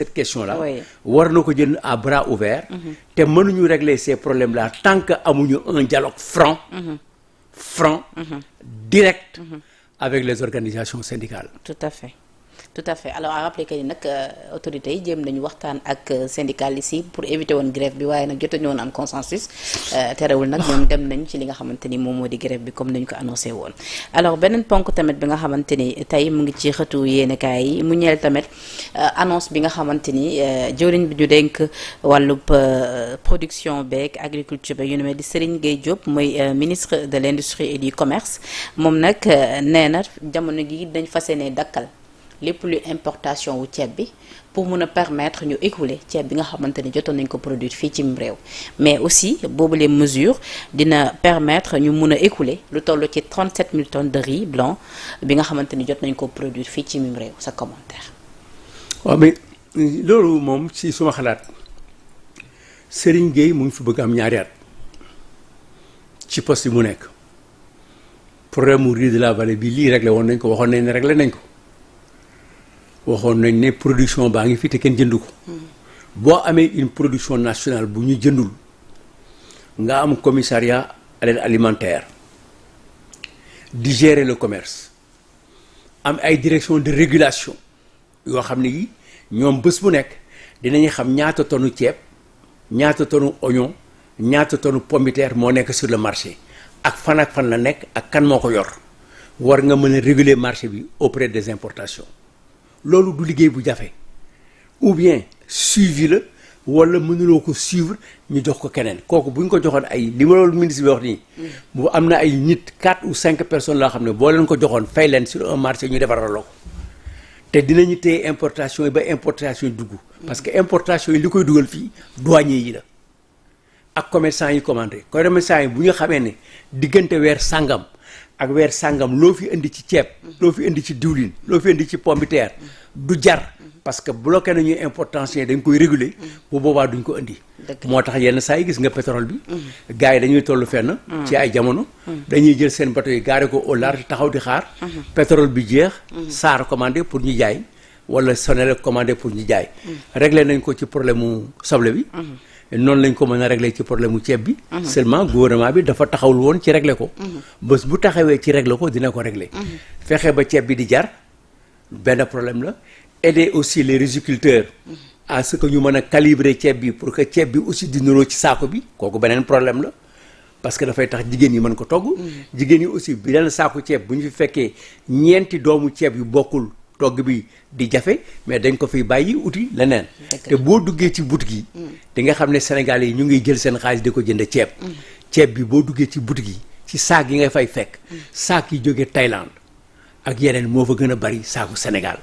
cette question-là. Oui. war na ko jël à bras ouverts. te mënuñu régler ces problèmes-là tant que amuñu un dialogue franc, direct avec les organisations syndicales. Tout à fait. Tout à fait alors à rappeler que ni nag autorités yi jéem nañu waxtaan ak syndicalistes yi pour éviter woon grève bi waaye nag jotuñu woon am consensus terewul nag ñoom dem nañ ci li nga xamante ni moom moo di grève bi comme nañu ko annoncé woon. alors beneen ponk tamit bi nga xamante ni tey mu ngi ci xëtu yéenekaay yi mu ñeel tamit annonce bi nga xamante ni jëwriñ bi ñu dénk wàllub production beeg agriculture beeg yu ne mel di Serigne Gueye Diop mooy ministre de l'industrie et du commerce moom nag nee na jamono gi dañ fas yéene dakkal lépp lu importation wu ceeb bi pour mun a permettre ñu écouler ceeb bi nga xamante ni jotoon nañ ko produire fii ci réew mais aussi boobu les mesures dina permettre ñu mun a écouler lu toll ci 37 000 tonnes de riz blanc bi nga xamante ni jot nañ ko produire fii ci réew sa commentaire. waaw mais loolu moom ci suma xalaat Serigne Gueye mu ngi fi bëgg am ñaari at ci poste yi mu nekk problème mu riz de la vallée bi lii réglé woon nañ ko waxoon nañ ne réglé nañ ko. waxoon nañ ne production baa ngi fi te kenn jëndu ko boo amee une production nationale bu ñu jëndul nga am commissariat à l'aide alimentaire di gérer le commerce am ay direction de régulation yoo xam ne yi ñoom bés bu nekk dinañu xam ñaata tonne ceeb ñaata tonne oignon ñaata tonne pomme de terre moo nekk sur le marché ak fan la nekk ak kan moo ko yor war nga mën a réguler marché bi auprès des importations loolu du liggéey bu jafe ou bien suivi la wala mënuloo ko suivre ñu jox ko keneen kooku bu ñu ko joxoon ay li ma loolu ministre bi wax nii. bu am na ay nit 4 ou 5 personnes loo xam ne boo leen ko joxoon fay leen sur un marché ñu defaral la ko te dinañu téye importation yi ba importation yi dugg. parce que importation yi li koy dugal fii douanier yi la ak commerçant yi commandé commerçant yi bu ñu xamee ne diggante weer sàngam. ak weer sàngam loo fi indi ci ceeb loo fi indi ci diwlin loo fi indi ci pomme de terre du jar parce que bloqué nañuy importation dañ koy réguler bu boobaa duñ ko indi moo tax yenn saa yi gis nga pétrole bi gars yi dañuy toll fenn ci ay jamono dañuy jël seen bateau yi gaare ko au large taxaw di xaar pétrole bi jeex SAR commandé pour ñu jaay wala Senelec commandé pour ñu jaay réglé nañ ko ci problème mu soble bi noonu lañ ko mën a régler ci problème mu ceeb bi seulement gouvernement bi dafa taxawul woon ci régler ko bés bu taxawee ci régler ko dina ko régler fexe ba ceeb bi di jar benn problème la aider aussi les riziculteurs à ce que ñu mën a calibrer ceeb bi pour que ceeb bi aussi di nuroo ci saako bi kooku beneen problème la parce que dafay tax jigéen ñi mën ko togg jigéen ñi aussi bi leen saako ceeb bu ñu fi fekkee ñeenti doomu ceeb yu bokkul togg bi di jafe mais dañ ko fiy bàyyi uti leneen te boo duggee ci boutique yi di nga xam ne Sénégalais yi ñu ngi jël seen xaalis di ko jënd ceeb bi boo duggee ci boutique yi ci saak yi nga fay fekk saak yi jógee Thaïlande ak yeneen moo fa gën a bari saaku Sénégal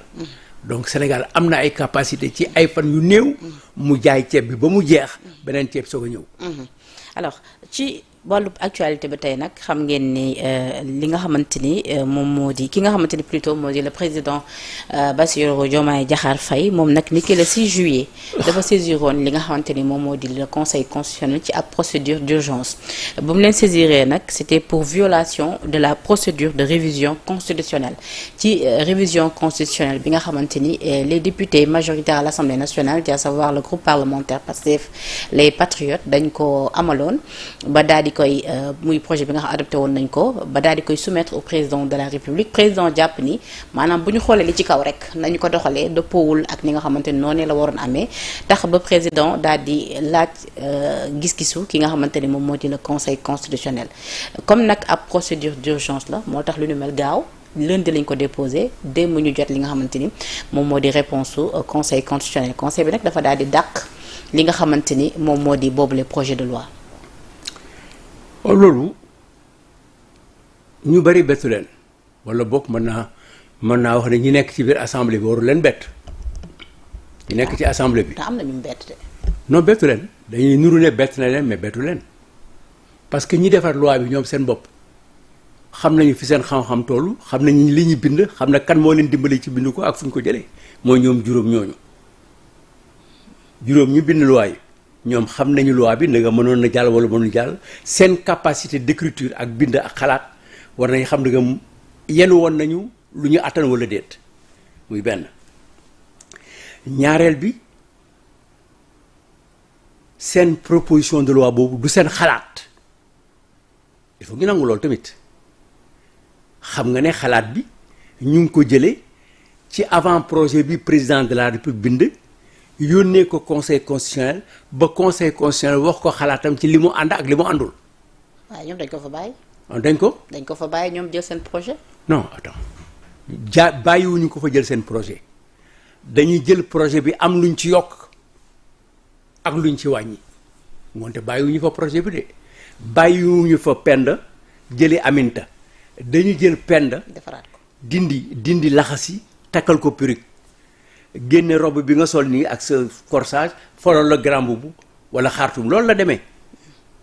donc Sénégal am na ay capacité ci ay fan yu néew mu jaay ceeb bi ba mu jeex beneen ceeb soog a ñëw alors ci wàllu actualité ba tey nag xam ngeen ni li nga xamante ni moom moo di ki nga xamante ni plutôt moo di le président Bassirou Diomaye Diakhar Faye moom nag ni ki le 6 juillet dafa saisiroon li nga xamante ni moom moo di le conseil constitutionnel ci ab procédure d'urgence bu mu leen saisiree nag c'était pour violation de la procédure de révision constitutionnelle ci révision constitutionnelle bi nga xamante ni les députés majoritaires à l'Assemblée nationale à savoir le groupe parlementaire Pastef les patriotes dañ ko amaloon ba daal di koy muy projet bi nga xam adopté woon nañ ko ba daal di koy soumettre au président de la République président jàpp ni maanaam bu ñu xoolee li ci kaw rek nañu ko doxalee dëppoowul ak ni nga xamante ni noonu la waroon amee tax ba président daal di laaj gis-gisu ki nga xamante ni moom moo di le conseil constitutionnel comme nag ab procédure d'urgence la moo tax lu ñu mel gaaw lundi lañ ko déposé démb ñu jot li nga xamante ni moom moo di réponse su conseil constitutionnel conseil bi nag dafa daal di dàq li nga xamante ni moom moo di boobule projet de loi. loolu ñu bari bettu leen wala bokk mën naa wax ne ñi nekk ci biir assemblée bi waru leen bett ñi nekk ci assemblée bi. te am na ñu bett de. non bettu leen dañuy nuru ne bett na leen mais bettu leen parce que ñi defar loi bi ñoom seen bopp xam nañu fi seen xam-xam toolu xam nañu li ñu bind xam na kan moo leen dimbali ci bind ko ak fu ñu ko jëlee mooy ñoom juróom ñu bind loi yi. ñoom xam nañu loi bi nga mënoon na jàll wala mënul jàll seen capacité d'écriture ak bind ak xalaat war nañu xam nga yenn woon nañu lu ñu attan wala déet muy benn ñaareel bi seen proposition de loi boobu du seen xalaat il faut ñu nangu loolu tamit xam nga ne xalaat bi ñu ngi ko jëlee ci avant projet bi président de la république bind yónnee ko conseil constitutionnel ba conseil constitutionnel wax ko xalaatam ci li mu ànd ak li mu àndul. waaw ñoom dañ ko fa bàyyi. dañ ko fa bàyyi ñoom jël seen projet. non attends bàyyiwuñu ko fa jël seen projet dañuy jël projet bi am luñ ci yokk ak luñ ci wàññi moonte bàyyiwuñu fa projet bi de bàyyiwuñu fa Penda jëli Aminta dañu jël Penda defaraat ko dindi laxasi takkal ko perruque génne robe bi nga sol nii ak sa corsage folol la grand boubou wala xaartum loolu la demee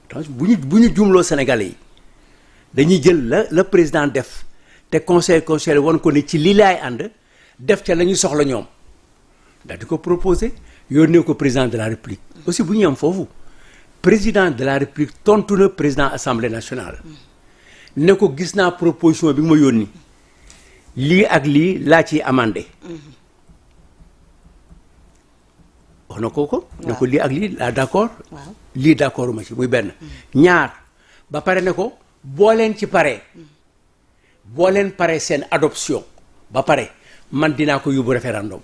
donc bu ñu jumloo Sénégalais yi dañuy jël la président def te conseil constitutionnel won ko ni ci lii laay ànd def ca la ñuy soxla ñoom daal di ko proposé yónnee ko président de la république aussi bu ñu am foofu président de la république tontu na président assemblée nationale ne ko gis naa proposition bi nga ma yónni lii ak lii laa ciy amandé wax na ko ne ko lii ak lii laa d'accord lii d'accord ma ci muy benn ñaar ba pare ne ko boo leen ci paree boo leen paree seen adoption ba pare man dinaa ko yóbbu référendum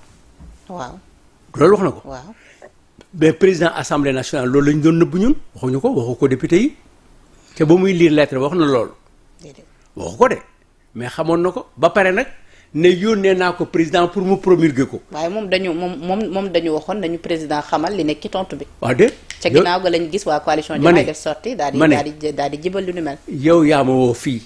waaw loolu wax na ko waaw mais président assemblée nationale loolu la ñu doon nëbbu ñun waxuñu ko waxu ko député yi te ba muy lire lettre wax na loolu waxu ko de mais xamoon na ko ba pare nag ne yónnee naa ko président pour mu promulguer ko. waaye moom dañu waxoon dañu président xamal li nekk ci tontu bi. waaw de. ca ginnaaw ga lañ gis waa coalition. ma ne def sorti daal di jibal lu ni mel. yow yaa ma woo fii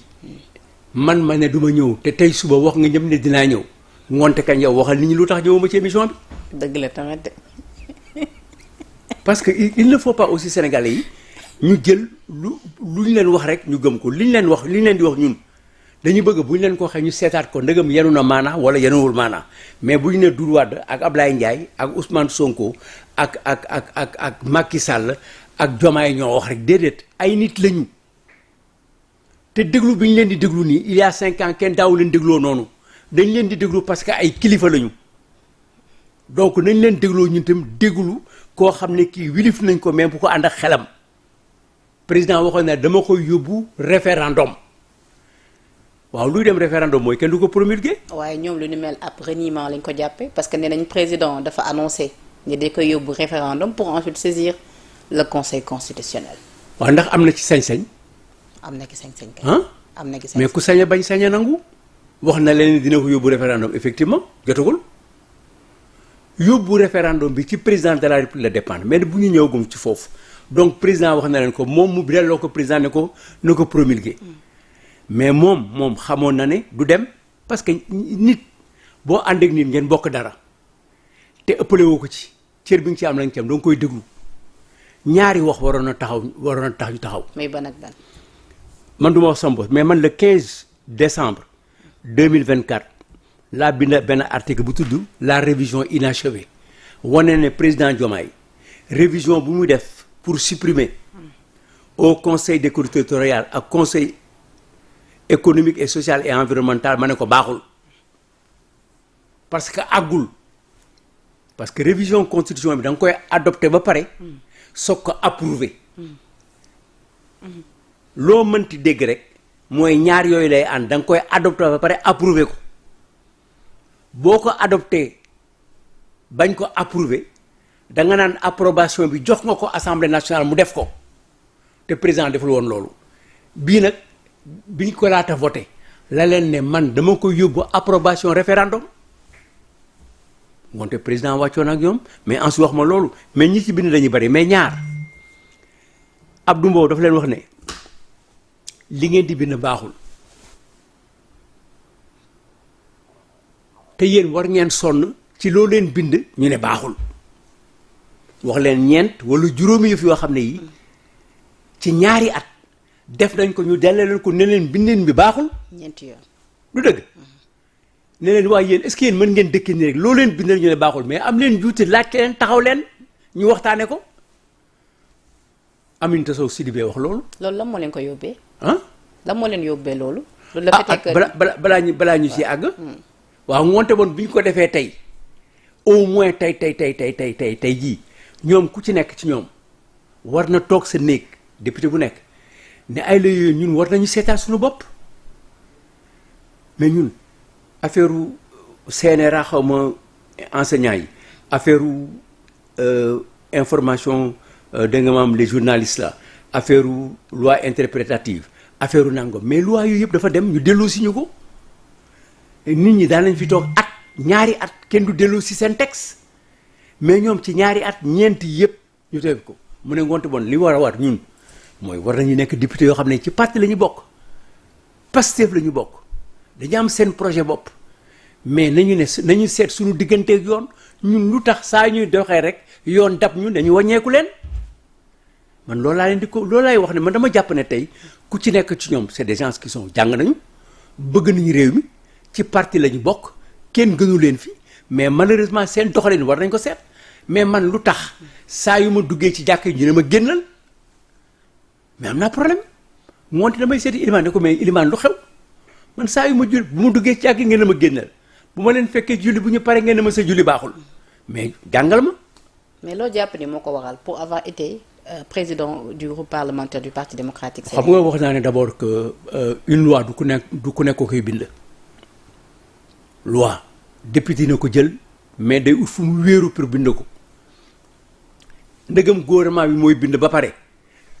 man ma ne du ma ñëw te tey suba wax nga ñëpp ne dinaa ñëw ngoonte kañ yow waxal nit ñi lu tax ñëwuma ci émission bi. dëgg la tamit de. parce que il ne faut pas aussi sénégalais yi ñu jël lu ñu leen wax rek ñu gëm ko li ñu leen wax li ñu leen di wax ñun. dañu bëgg bu ñu leen ko waxee ñu seetaat ko ndëgam yenu na maanaa wala yenuwul maanaa mais bu ñu ne Doudou Wade ak Ablaye Ndiaye ak Ousmane Sonko ak Macky Sall ak Diomaye ñoo wax rek déedéet ay nit lañu te déglu bi ñu leen di déglu nii il y a 5 ans kenn daawu leen dégloo noonu dañ leen di déglu parce que ay kilifa lañu donc nañ leen dégloo ñun tam déglu koo xam ne kii wilif nañ ko même bu ko ànd ak xelam président waxoon na dama koy yóbbu référendum. waaw luy dem référendum mooy kenn du ko promulguer. waaye ñoom lu ni mel ab reniement lañ ko jàppee parce que nee nañ président dafa annoncé ni da koy yóbbu référendum pour ensuite saisir le conseil constitutionnel. waaw ndax am na ci sañ-sañ. am na ci sañ-sañ kay. am na ci sañ-sañ mais ku sañ a bañ sañ a nangu. wax na leen dina ko yóbbu référendum effectivement jotagul yóbbu référendum bi ci président de la république la dépendre mais bu ñu ñëwagum ci foofu donc président wax na leen ko moom mu delloo ko président ne ko na ko promulguer. mais moom xamoon na ne du dem parce que nit boo ànd ak nit ngeen bokk dara te ëppale woo ko ci cër bi nga ci am lañ ci am danga koy déglu ñaari wax waroon a tax ñu taxaw. mais ban ak ban. man du ma wax sama bopp mais man le 15 décembre 2024 laa bind benn article bu tudd la révision inachevée wane ne président Diomaye révision bu muy def pour supprimer au conseil des collectivités territoriales ak conseil économique et social et environnemental ma ne ko baaxul parce que àggul parce que révision constitution bi da nga koy adopté ba pare soog ko approuvé loo mënti dégg rek mooy ñaar yooyu lay ànd da nga koy adopté ba pare approuvé ko boo ko adopté bañ ko approuvé da nga naan approbation bi jox nga ko assemblée nationale mu def ko te président deful woon loolu bii nag biñ ko laata voté la leen ne man dama ko yóbbu approbation référendum ngoonte président wàccoon ak ñoom mais ensuite wax ma loolu mais ñi ci bind dañuy bari mais ñaar Abdou Mbow dafa leen wax ne li ngeen di bind baaxul te yéen war ngeen sonn ci loo leen bind ñu ne baaxul wax leen ñeent wala juróomi yëf yoo xam ne yi ci ñaari at def nañ ko ñu delle leen ko ne leen bindin bi baaxul. ñeenti yoon du dëgg. ne leen waaye yéen est-ce que yéen mën ngeen dëkk nii rek loo leen bindal ñu ne baaxul mais am leen juuti laajte leen taxaw leen ñu waxtaane ko Aminata Sow Sidibé wax loolu. loolu lan moo leen ko yóbbee. lan moo leen yóbbee loolu. loolu la fait que balaa ñu ci àgg. waaw ngoonte woon bi ñu ko defee tey au moins tey jii ñoom ku ci nekk ci ñoom war na toog sa néeg député bu nekk ne ay la yooyu ñun war nañu seetaat suñu bopp mais ñun affaire CNRA xaw ma enseignants yi affaire information da nga maam les journalistes là affaire loi interprétative affaire nangam mais loi yooyu yëpp dafa dem ñu delloo si ñu ko nit ñi daan nañ fi toog at ñaari at kenn du delloo si seen texte mais ñoom ci ñaari at ñeenti yëpp ñu teg ko mu ne ngoonte bon li war a war ñun mooy war nañu nekk député yoo xam ne ci parti la ñu bokk Pastef la ñu bokk dañu am seen projet bopp mais nañu seet suñu digganteeg yoon ñun lu tax saa ñuy doxee rek yoon dab ñu dañu wàññeeku leen man loolu laa leen di ko loolu laay wax ne man dama jàpp ne tey ku ci nekk ci ñoom c'est des gens qui sont jàng nañu bëgg nañu réew mi ci parti la ñu bokk kenn gënu leen fi mais malheureusement seen doxalin war nañ ko seet mais man lu tax saa yu ma duggee ci jàkk yi ñu ne ma génnal mais am naa problème moonte damay seeti ilimaan ne ko mais ilimaan lu xew man saa yu ma jul bu ma duggee ci jàkk yi ngeen ne ma génnal bu ma leen fekkee julli bu ñu paree ngeen ne ma sa julli baaxul mais jàngal ma. mais loo jàpp ni moo ko waral pour avoir été président du groupe parlementaire du parti démocratique. xam nga wax naa ne d'abord que une loi du ku nekk ko koy bind. loi député na ko jël mais day ut fu mu wéeru pour bind ko ndegam gouvernement bi mooy bind ba pare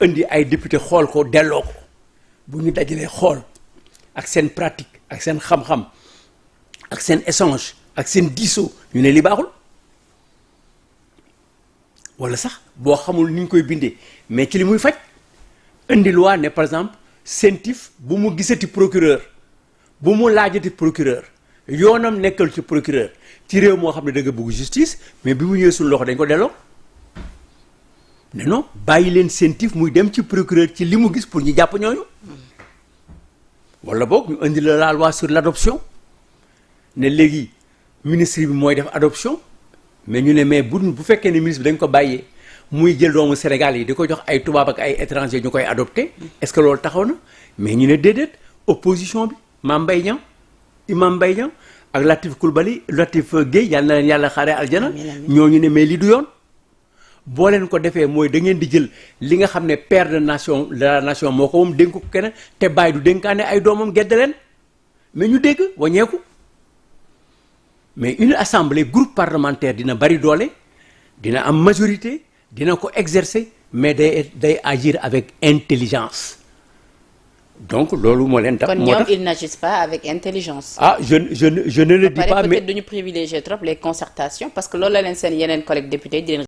indi ay député xool ko delloo ko bu ñu dajalee xool ak seen pratique ak seen xam-xam ak seen échange ak seen diisoo ñu ne li baaxul wala sax boo xamul ni ñu koy bindee mais ci li muy faj indi loi ne par exemple CENTIF bu mu gisati procureur bu mu laajati procureur yoonam nekkal ci procureur ci réew moo xam ne da nga bëgg justice mais bi mu ñëwee suñu loxo dañ ko delloo ne non bàyyi leen CENTIF muy dem ci procureur ci li mu gis pour ñu jàpp ñooñu wala boog ñu indi la loi sur l'adoption ne léegi ministre bi mooy def adoption mais ñu ne mais bu fekkee ne ministre bi dañ ko bàyyee muy jël doomu Sénégal yi di ko jox ay tubaab ak ay étranger ñu koy adopté est-ce que loolu taxaw na mais ñu ne déedéet opposition bi Mame Mbaye Niang Imam Mbaye Niang ak Latif Guèye yàlla na leen yàlla xaaree aljana ñooñu ne mais li du yoon boo leen ko defee mooy da ngeen di jël li nga xam ne père de la nation moo ko moom dénk ko keneen te bàyyi du dénkaane ay doomam gedd leen mais ñu dégg waññeeku mais une assemblée groupe parlementaire dina bari doole dina am majorité dina ko exercer mais day agir avec intelligence donc loolu moo leen tax. kon ñoom ils n'agissent pas avec intelligence. ah je ne le dis pas mais peut-être duñu privilégier trop les concertations parce que loolu la leen seen yeneen collègues députés di leen